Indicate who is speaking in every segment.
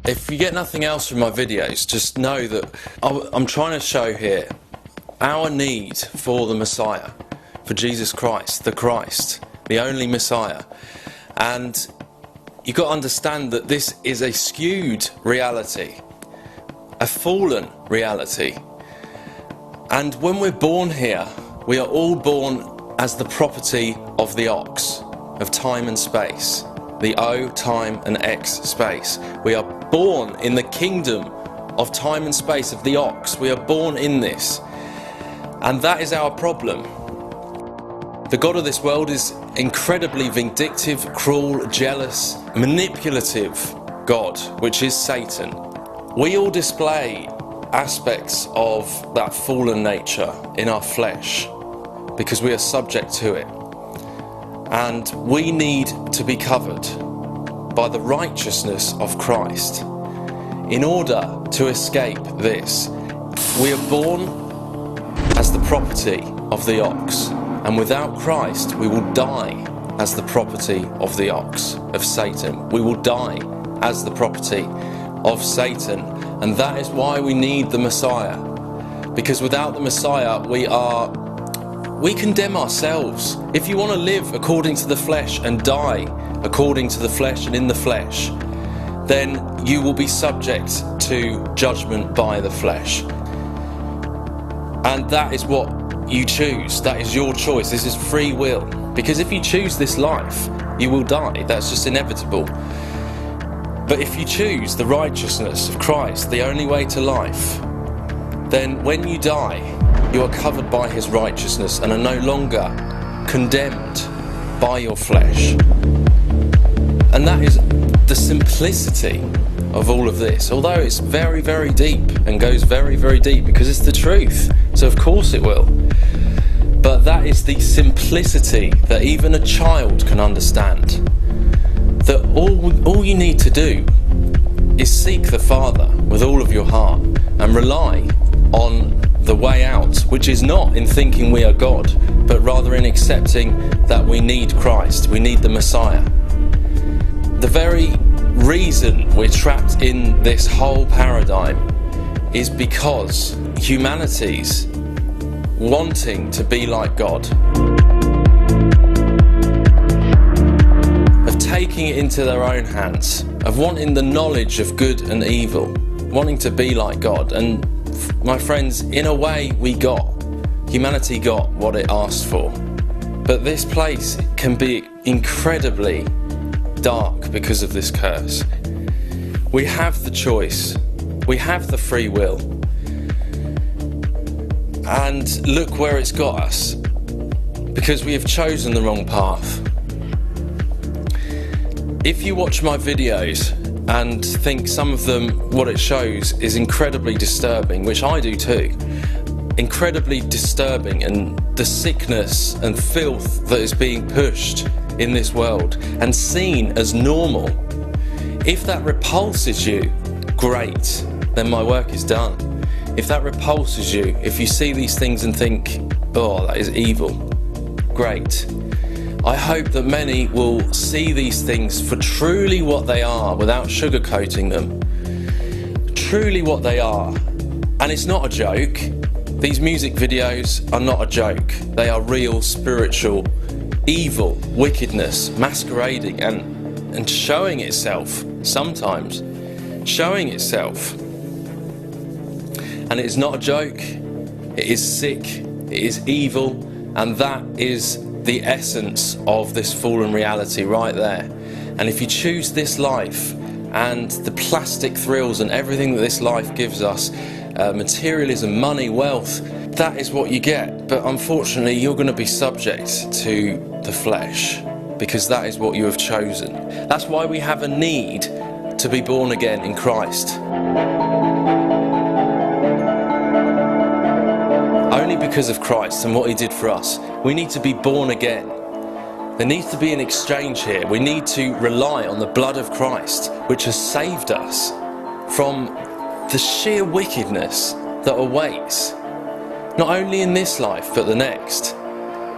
Speaker 1: If you get nothing else from my videos, just know that I'm trying to show here our need for the Messiah, for Jesus Christ, the only Messiah. And you've got to understand that this is a skewed reality, a fallen reality. And when we're born here, we are all born as the property of the ox, of time and space. The O, time, and X, space. We are born in the kingdom of time and space of the ox. We are born in this. And that is our problem. The God of this world is incredibly vindictive, cruel, jealous, manipulative God, which is Satan. We all display aspects of that fallen nature in our flesh because we are subject to it. And we need to be covered by the righteousness of Christ in order to escape this. We are born as the property of the ox, and without Christ we will die as the property of the ox, of Satan. We will die as the property of Satan, and that is why we need the Messiah, because without the Messiah we condemn ourselves. If you want to live according to the flesh and die according to the flesh and in the flesh, then you will be subject to judgment by the flesh. And that is what you choose. That is your choice. This is free will. Because if you choose this life, you will die. That's just inevitable. But if you choose the righteousness of Christ, the only way to life, then when you die, you are covered by his righteousness and are no longer condemned by your flesh. And that is the simplicity of all of this, although it's very, very deep and goes very, very deep because it's the truth. So of course it will. But that is the simplicity that even a child can understand. That all you need to do is seek the Father with all of your heart and rely on the way out, which is not in thinking we are God, but rather in accepting that we need Christ, we need the Messiah. The very reason we're trapped in this whole paradigm is because humanity's wanting to be like God, of taking it into their own hands, of wanting the knowledge of good and evil, wanting to be like God. And my friends, in a way humanity got what it asked for. But this place can be incredibly dark because of this curse. We have the choice, we have the free will, and look where it's got us, because we have chosen the wrong path. If you watch my videos and think some of them, what it shows is incredibly disturbing, which I do too, incredibly disturbing, and the sickness and filth that is being pushed in this world and seen as normal, if that repulses you, great, then my work is done. If that repulses you, if you see these things and think, oh, that is evil, great. I hope that many will see these things for truly what they are, without sugarcoating them. Truly what they are. And it's not a joke. These music videos are not a joke. They are real spiritual evil, wickedness, masquerading and showing itself, sometimes showing itself. And it is not a joke. It is sick. It is evil. And that is the essence of this fallen reality right there. And if you choose this life and the plastic thrills and everything that this life gives us, materialism, money, wealth, that is what you get. But unfortunately, you're going to be subject to the flesh, because that is what you have chosen. That's why we have a need to be born again in Christ. Only because of Christ and what he did for us, we need to be born again. There needs to be an exchange here. We need to rely on the blood of Christ, which has saved us from the sheer wickedness that awaits, not only in this life but the next.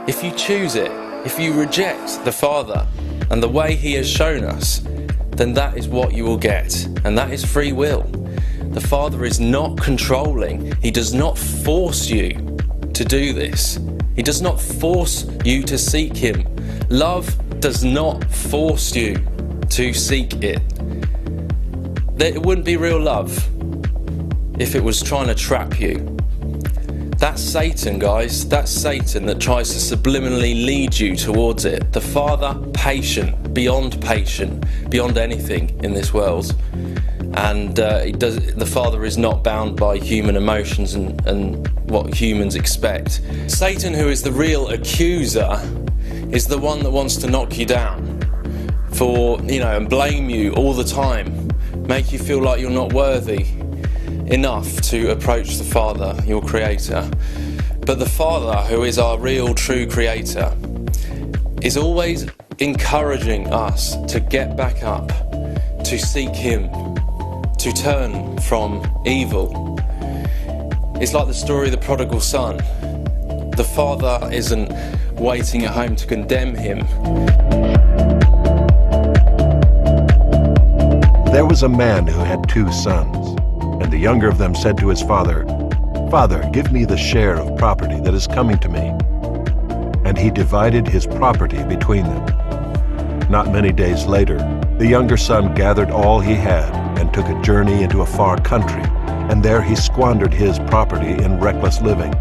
Speaker 1: If you choose it, if you reject the Father and the way he has shown us, then that is what you will get, and that is free will. The Father is not controlling. He does not force you to do this. He does not force you to seek Him. Love does not force you to seek it. It wouldn't be real love if it was trying to trap you. That's Satan, guys. That's Satan that tries to subliminally lead you towards it. The Father, patient, beyond anything in this world. And the Father is not bound by human emotions and what humans expect. Satan, who is the real accuser, is the one that wants to knock you down and blame you all the time, make you feel like you're not worthy enough to approach the Father, your Creator. But the Father, who is our real, true Creator, is always encouraging us to get back up, to seek Him, to turn from evil. It's like the story of the prodigal son. The Father isn't waiting at home to condemn him.
Speaker 2: There was a man who had 2 sons. And the younger of them said to his father, "Father, give me the share of property that is coming to me." And he divided his property between them. Not many days later, the younger son gathered all he had and took a journey into a far country, and there he squandered his property in reckless living.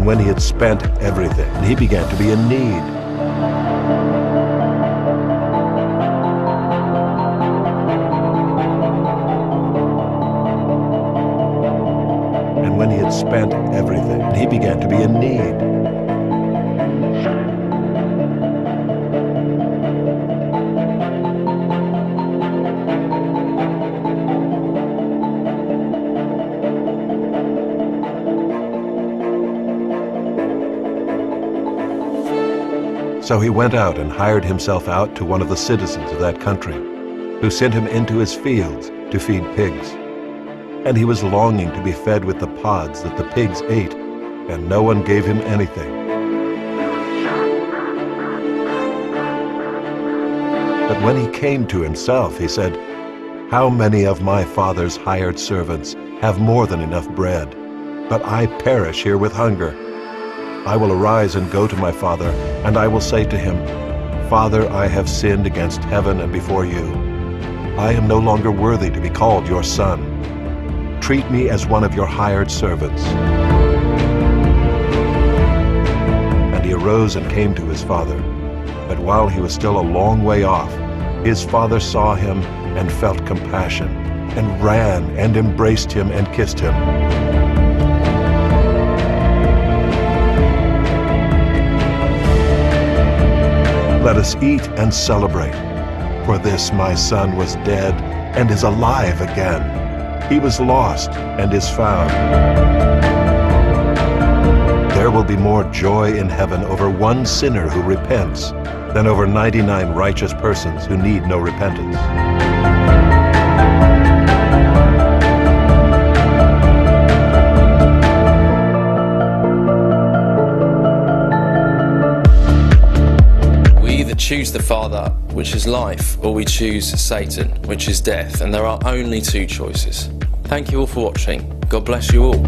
Speaker 2: When he had spent everything, he began to be in need. And when he had spent everything, he began to be in need. So he went out and hired himself out to one of the citizens of that country, who sent him into his fields to feed pigs. And he was longing to be fed with the pods that the pigs ate, and no one gave him anything. But when he came to himself, he said, "How many of my father's hired servants have more than enough bread, but I perish here with hunger? I will arise and go to my father, and I will say to him, 'Father, I have sinned against heaven and before you. I am no longer worthy to be called your son. Treat me as one of your hired servants.' And he arose and came to his father. But while he was still a long way off, his father saw him and felt compassion, and ran and embraced him and kissed him. Let us eat and celebrate, for this my son was dead and is alive again. He was lost and is found." There will be more joy in heaven over one sinner who repents than over 99 righteous persons who need no repentance.
Speaker 1: Choose the Father, which is life, or we choose Satan, which is death, and there are only 2 choices. Thank you all for watching. God bless you all.